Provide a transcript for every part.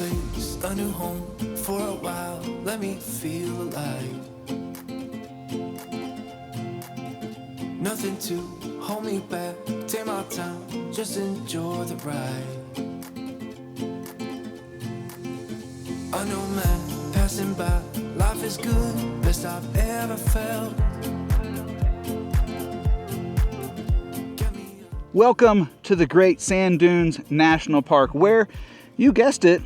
place, a new home for a while. Let me feel alive. Nothing to hold me back. Take my time, just enjoy the ride. A new man passing by. Life is good, best I've ever felt. Welcome to the Great Sand Dunes National Park, where, you guessed it,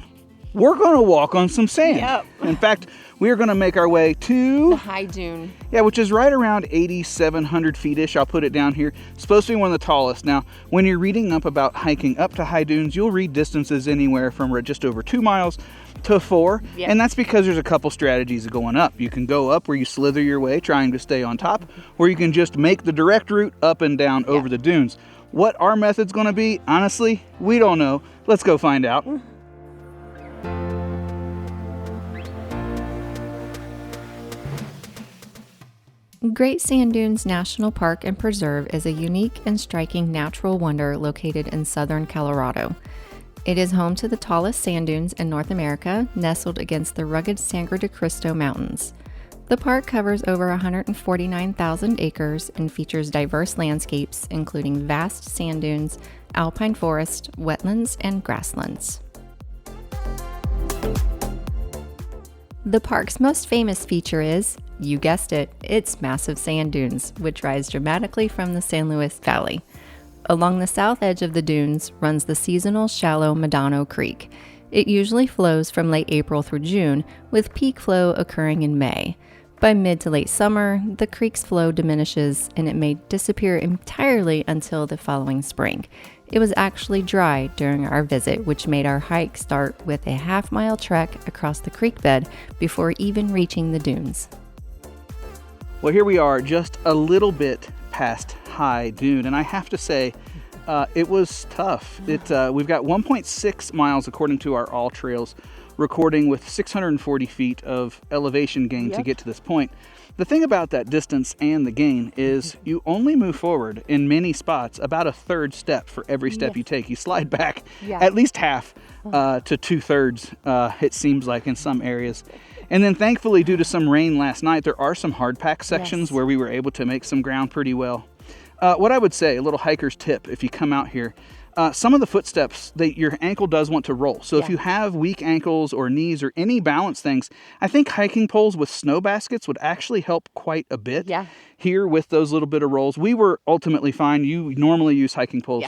we're going to walk on some sand. Yep. In fact, we are going to make our way to the High Dune. Yeah, which is right around 8,700 feet-ish. I'll put it down here. It's supposed to be one of the tallest. Now, when you're reading up about hiking up to High Dunes, you'll read distances anywhere from just over 2 miles to 4. Yep. And that's because there's a couple strategies of going up. You can go up where you slither your way, trying to stay on top, or you can just make the direct route up and down over the dunes. What our method's going to be, honestly, we don't know. Let's go find out. Great Sand Dunes National Park and Preserve is a unique and striking natural wonder located in southern Colorado. It is home to the tallest sand dunes in North America, nestled against the rugged Sangre de Cristo Mountains. The park covers over 149,000 acres and features diverse landscapes, including vast sand dunes, alpine forest, wetlands, and grasslands. The park's most famous feature is, you guessed it, its massive sand dunes, which rise dramatically from the San Luis Valley. Along the south edge of the dunes runs the seasonal shallow Medano Creek. It usually flows from late April through June, with peak flow occurring in May. By mid to late summer, the creek's flow diminishes and it may disappear entirely until the following spring. It was actually dry during our visit, which made our hike start with a half-mile trek across the creek bed before even reaching the dunes. Well, here we are, just a little bit past High Dune, and I have to say, it was tough. We've got 1.6 miles, according to our All Trails recording, with 640 feet of elevation gain to get to this point. The thing about that distance and the gain is you only move forward in many spots about a third step for every step you take. You slide back at least half to 2/3, it seems like, in some areas. And then thankfully, due to some rain last night, there are some hard pack sections where we were able to make some ground pretty well. What I would say, a little hiker's tip if you come out here, some of the footsteps, your ankle does want to roll. So if you have weak ankles or knees or any balance things, I think hiking poles with snow baskets would actually help quite a bit. Here with those little bit of rolls. We were ultimately fine. You normally use hiking poles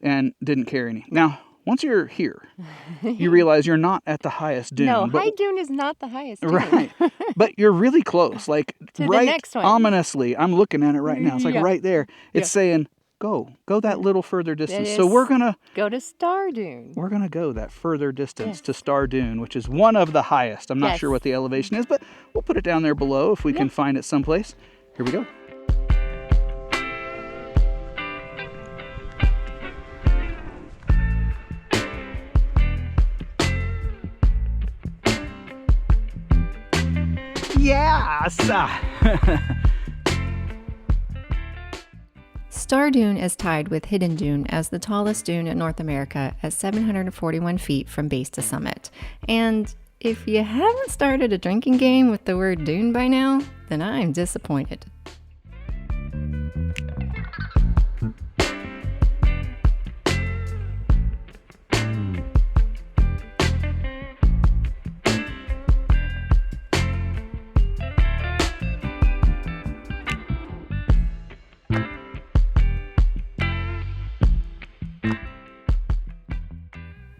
and didn't carry any. Now, once you're here, you realize you're not at the highest dune. No, High Dune is not the highest dune. Right. But you're really close. Like to right the next one. Ominously. I'm looking at it right now. It's like right there. It's saying, go that little further distance. So we're going to go to Star Dune. We're going to go that further distance to Star Dune, which is one of the highest. I'm not sure what the elevation is, but we'll put it down there below if we can find it someplace. Here we go. Yes! Star Dune is tied with Hidden Dune as the tallest dune in North America at 741 feet from base to summit. And if you haven't started a drinking game with the word dune by now, then I'm disappointed.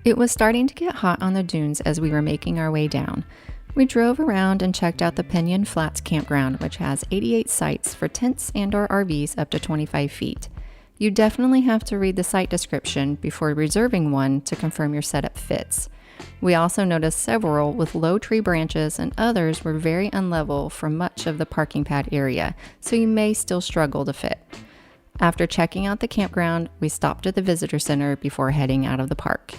It was starting to get hot on the dunes as we were making our way down. We drove around and checked out the Pinon Flats Campground, which has 88 sites for tents and/or RVs up to 25 feet. You definitely have to read the site description before reserving one to confirm your setup fits. We also noticed several with low tree branches and others were very unlevel for much of the parking pad area, so you may still struggle to fit. After checking out the campground, we stopped at the visitor center before heading out of the park.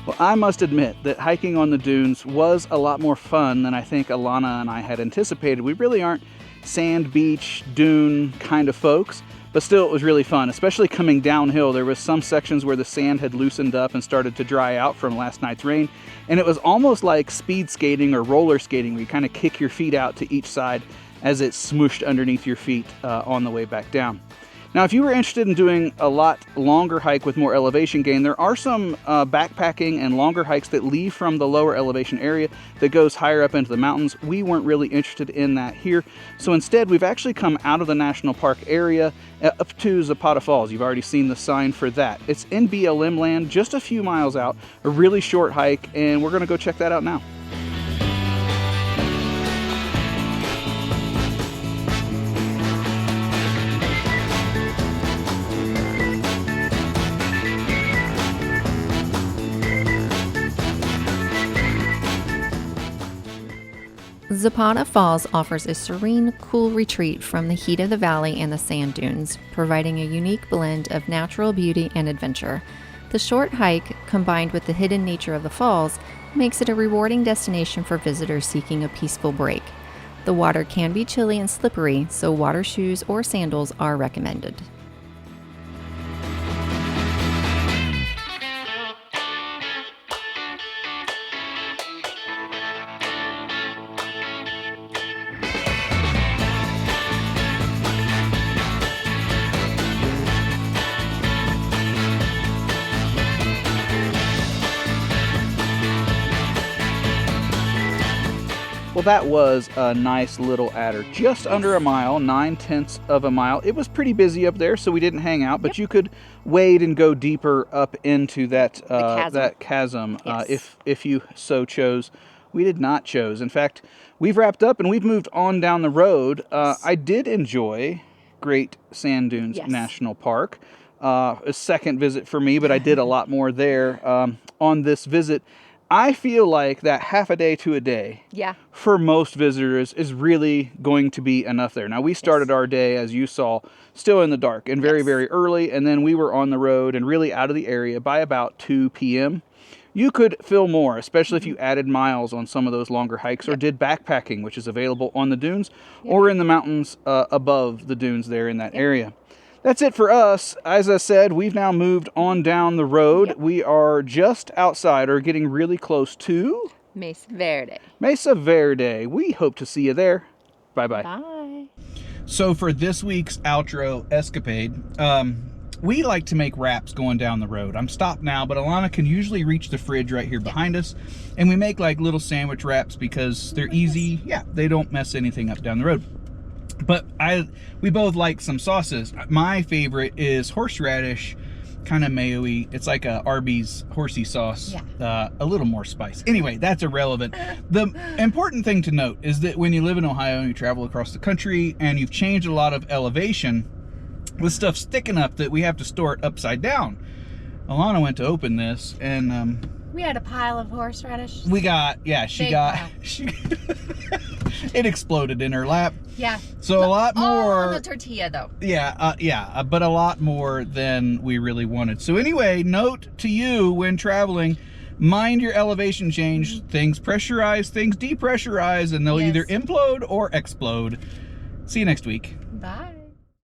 Well, I must admit that hiking on the dunes was a lot more fun than I think Alana and I had anticipated. We really aren't sand, beach, dune kind of folks, but still it was really fun, especially coming downhill. There was some sections where the sand had loosened up and started to dry out from last night's rain, and it was almost like speed skating or roller skating, where you kind of kick your feet out to each side as it smooshed underneath your feet on the way back down. Now, if you were interested in doing a lot longer hike with more elevation gain, there are some backpacking and longer hikes that leave from the lower elevation area that goes higher up into the mountains. We weren't really interested in that here. So instead, we've actually come out of the national park area up to Zapata Falls. You've already seen the sign for that. It's in BLM land, just a few miles out, a really short hike, and we're gonna go check that out now. Zapata Falls offers a serene, cool retreat from the heat of the valley and the sand dunes, providing a unique blend of natural beauty and adventure. The short hike, combined with the hidden nature of the falls, makes it a rewarding destination for visitors seeking a peaceful break. The water can be chilly and slippery, so water shoes or sandals are recommended. Well, that was a nice little adder, just under a mile, 9/10 of a mile. It was pretty busy up there, so we didn't hang out, but you could wade and go deeper up into that chasm Yes. if you so chose. We did not chose. In fact, we've wrapped up and we've moved on down the road. I did enjoy Great Sand Dunes Yes. National Park. A second visit for me, but I did a lot more there on this visit. I feel like that half a day to a day Yeah. for most visitors is really going to be enough there. Now, we started our day, as you saw, still in the dark and very, Yes. very early, and then we were on the road and really out of the area by about 2 p.m. You could feel more, especially if you added miles on some of those longer hikes or did backpacking, which is available on the dunes or in the mountains above the dunes there in that area. That's it for us. As I said, we've now moved on down the road. Yep. We are just outside or getting really close to Mesa Verde. Mesa Verde. We hope to see you there. Bye-bye. Bye. So for this week's outro escapade, we like to make wraps going down the road. I'm stopped now, but Alana can usually reach the fridge right here behind us. And we make like little sandwich wraps because they're easy. Yeah, they don't mess anything up down the road. But we both like some sauces. My favorite is horseradish, kind of mayo-y. It's like a Arby's horsey sauce, a little more spice. Anyway, that's irrelevant. The important thing to note is that when you live in Ohio and you travel across the country and you've changed a lot of elevation, with stuff sticking up that we have to store it upside down. Alana went to open this and We had a pile of horseradish. we got, Big pile. it exploded in her lap. Yeah. So a lot more. On the tortilla, though. But a lot more than we really wanted. So anyway, note to you when traveling, mind your elevation change. Things pressurize, things depressurize, and they'll Yes. either implode or explode. See you next week. Bye.